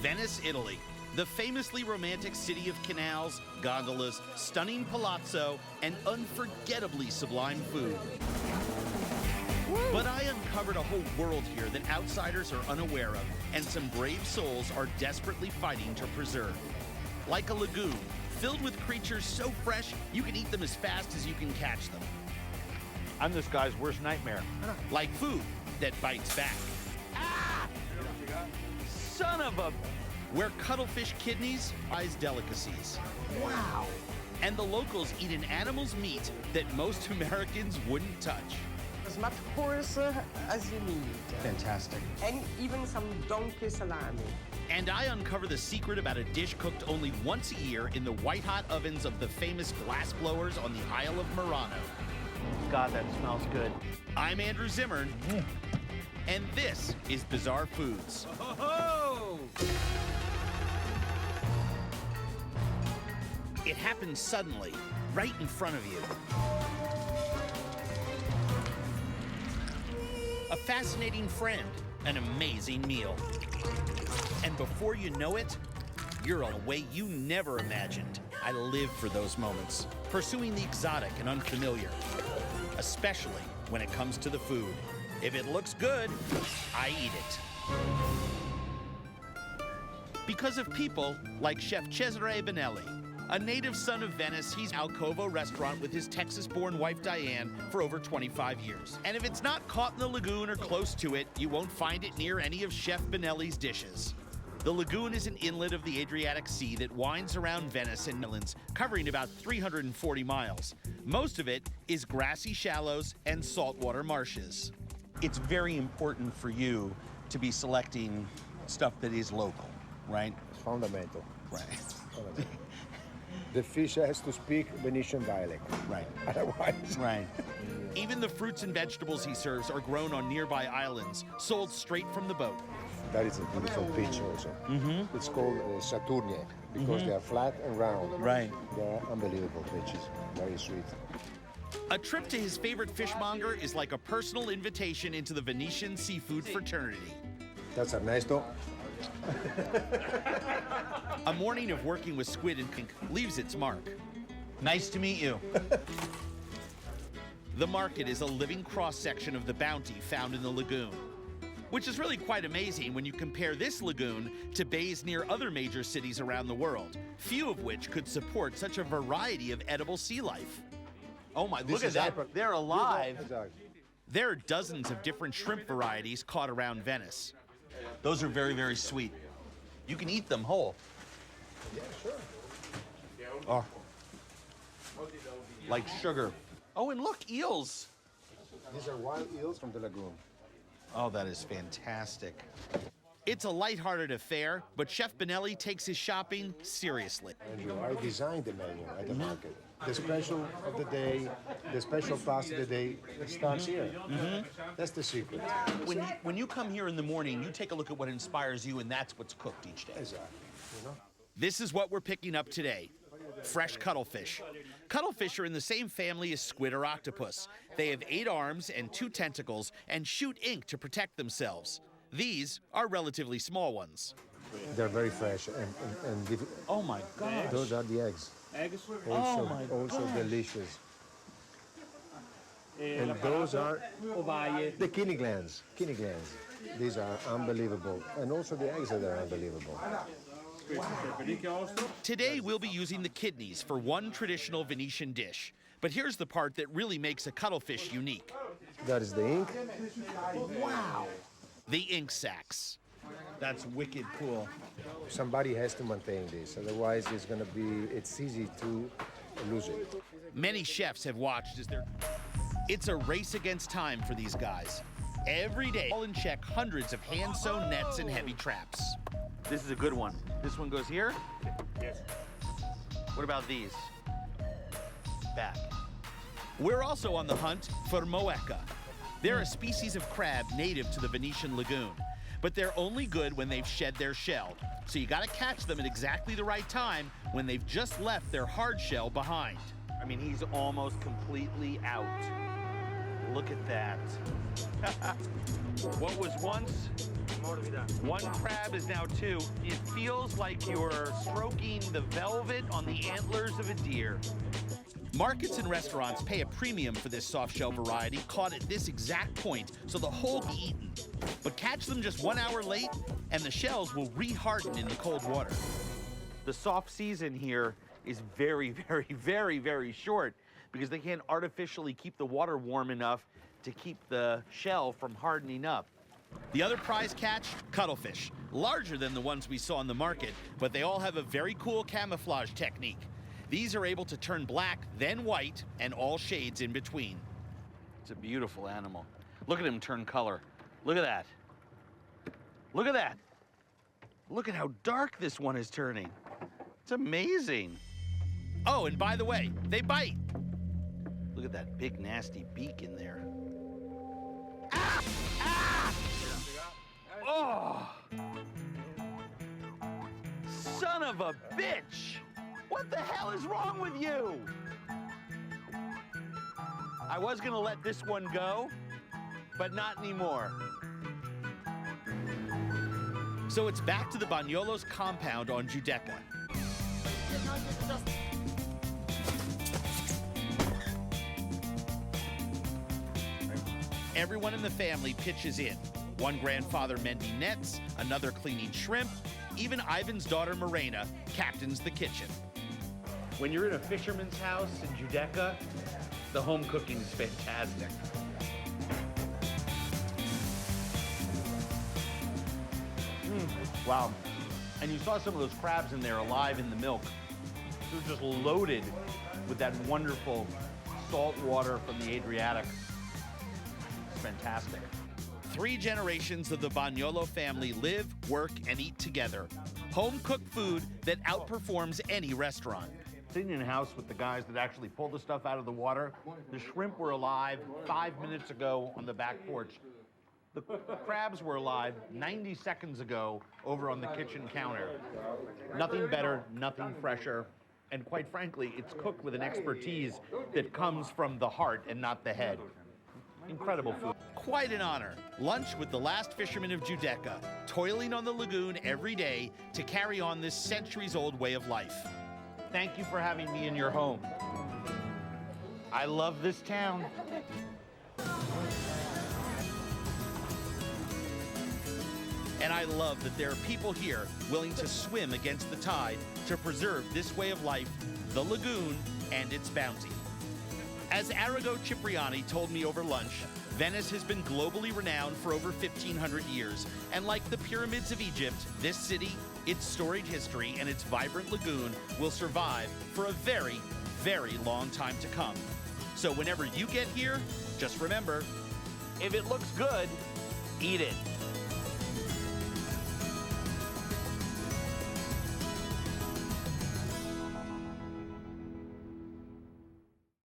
Venice, Italy, the famously romantic city of canals, gondolas, stunning palazzo, and unforgettably sublime food. But I uncovered a whole world here that outsiders are unaware of, and some brave souls are desperately fighting to preserve. Like a lagoon, filled with creatures so fresh, you can eat them as fast as you can catch them. I'm this guy's worst nightmare. Like food that bites back. Ah! Son of a... Where cuttlefish kidneys eyes delicacies. Wow. And the locals eat an animal's meat that most Americans wouldn't touch. As much horse as you need. Fantastic. And even some donkey salami. And I uncover the secret about a dish cooked only once a year in the white-hot ovens of the famous glass blowers on the Isle of Murano. God, that smells good. I'm Andrew Zimmern, and this is Bizarre Foods. Oh! It happens suddenly, right in front of you. A fascinating friend, an amazing meal. And before you know it, you're on a way you never imagined. I live for those moments, pursuing the exotic and unfamiliar, especially when it comes to the food. If it looks good, I eat it. Because of people like Chef Cesare Benelli. A native son of Venice, he's Alcovo restaurant with his Texas-born wife Diane for over 25 years. And if it's not caught in the lagoon or close to it, you won't find it near any of Chef Benelli's dishes. The lagoon is an inlet of the Adriatic Sea that winds around Venice and Netherlands, covering about 340 miles. Most of it is grassy shallows and saltwater marshes. It's very important for you to be selecting stuff that is local, right? It's fundamental. Right. The fish has to speak Venetian dialect. Right. Otherwise. Right. Even the fruits and vegetables he serves are grown on nearby islands, sold straight from the boat. That is a beautiful peach also. Mm-hmm. It's called Saturniac because they are flat and round. Right. They're unbelievable peaches. Very sweet. A trip to his favorite fishmonger is like a personal invitation into the Venetian seafood fraternity. That's Ernesto. A morning of working with squid and pink leaves its mark. Nice to meet you. The market is a living cross-section of the bounty found in the lagoon, which is really quite amazing when you compare this lagoon to bays near other major cities around the world, few of which could support such a variety of edible sea life. Oh my, look at that. They're alive. There are dozens of different shrimp varieties caught around Venice. Those are very, very sweet. You can eat them whole. Yeah, sure. Oh. Like sugar. Oh, and look, eels. These are wild eels from the lagoon. Oh, that is fantastic. It's a lighthearted affair, but Chef Benelli takes his shopping seriously. Andrew, I designed the menu at the market. The special of the day, the special pasta of the day, it starts here. That's the secret. When you come here in the morning, you take a look at what inspires you, and that's what's cooked each day. Exactly. You know? This is what we're picking up today. Fresh cuttlefish. Cuttlefish are in the same family as squid or octopus. They have 8 arms and 2 tentacles and shoot ink to protect themselves. These are relatively small ones. They're very fresh and Oh my gosh. those are the eggs. Oh my Also gosh. delicious. And those are the kidney glands. Kidney glands. These are unbelievable. And also the eggs are unbelievable. Today we'll be using the kidneys for one traditional Venetian dish. But here's the part that really makes a cuttlefish unique. That is the ink. Wow. The ink sacs. That's wicked cool. Somebody has to maintain this, otherwise it's easy to lose it. Many chefs have watched as they're... It's a race against time for these guys. Every day, all in check hundreds of hand-sewn nets and heavy traps. This is a good one. This one goes here? Yes. What about these? Back. We're also on the hunt for moeca. They're a species of crab native to the Venetian lagoon, but they're only good when they've shed their shell. So you gotta catch them at exactly the right time when they've just left their hard shell behind. I mean, he's almost completely out. look at that. What was once one crab is now two. It feels like you're stroking the velvet on the antlers of a deer. Markets and restaurants pay a premium for this soft shell variety caught at this exact point, so the whole can be eaten. But catch them just 1 hour late, and the shells will re-harden in the cold water. The soft season here is very, very, very, very short because they can't artificially keep the water warm enough to keep the shell from hardening up. The other prize catch, cuttlefish, larger than the ones we saw in the market, but they all have a very cool camouflage technique. These are able to turn black, then white, and all shades in between. It's a beautiful animal. Look at him turn color. Look at that. Look at that. Look at how dark this one is turning. It's amazing. Oh, and by the way, they bite. Look at that big, nasty beak in there. Oh! Son of a bitch! What the hell is wrong with you? I was gonna let this one go, but not anymore. So it's back to the Bagnolo's compound on Giudecca. Everyone in the family pitches in. One grandfather mending nets, another cleaning shrimp, even Ivan's daughter Morena captains the kitchen. When you're in a fisherman's house in Giudecca, the home cooking is fantastic. Wow. And you saw some of those crabs in there alive in the milk. It was just loaded with that wonderful salt water from the Adriatic. It's fantastic. 3 generations of the Bagnolo family live, work, and eat together. Home-cooked food that outperforms any restaurant. Sitting in a house with the guys that actually pulled the stuff out of the water. The shrimp were alive 5 minutes ago on the back porch. The crabs were alive 90 seconds ago over on the kitchen counter. Nothing better, nothing fresher, and quite frankly, it's cooked with an expertise that comes from the heart and not the head. Incredible food. Quite an honor. Lunch with the last fishermen of Giudecca, toiling on the lagoon every day to carry on this centuries-old way of life. Thank you for having me in your home. I love this town. And I love that there are people here willing to swim against the tide to preserve this way of life, the lagoon, and its bounty. As Arago Cipriani told me over lunch, Venice has been globally renowned for over 1,500 years, and like the pyramids of Egypt, this city, its storied history, and its vibrant lagoon will survive for a very, very long time to come. So whenever you get here, just remember, If it looks good, eat it.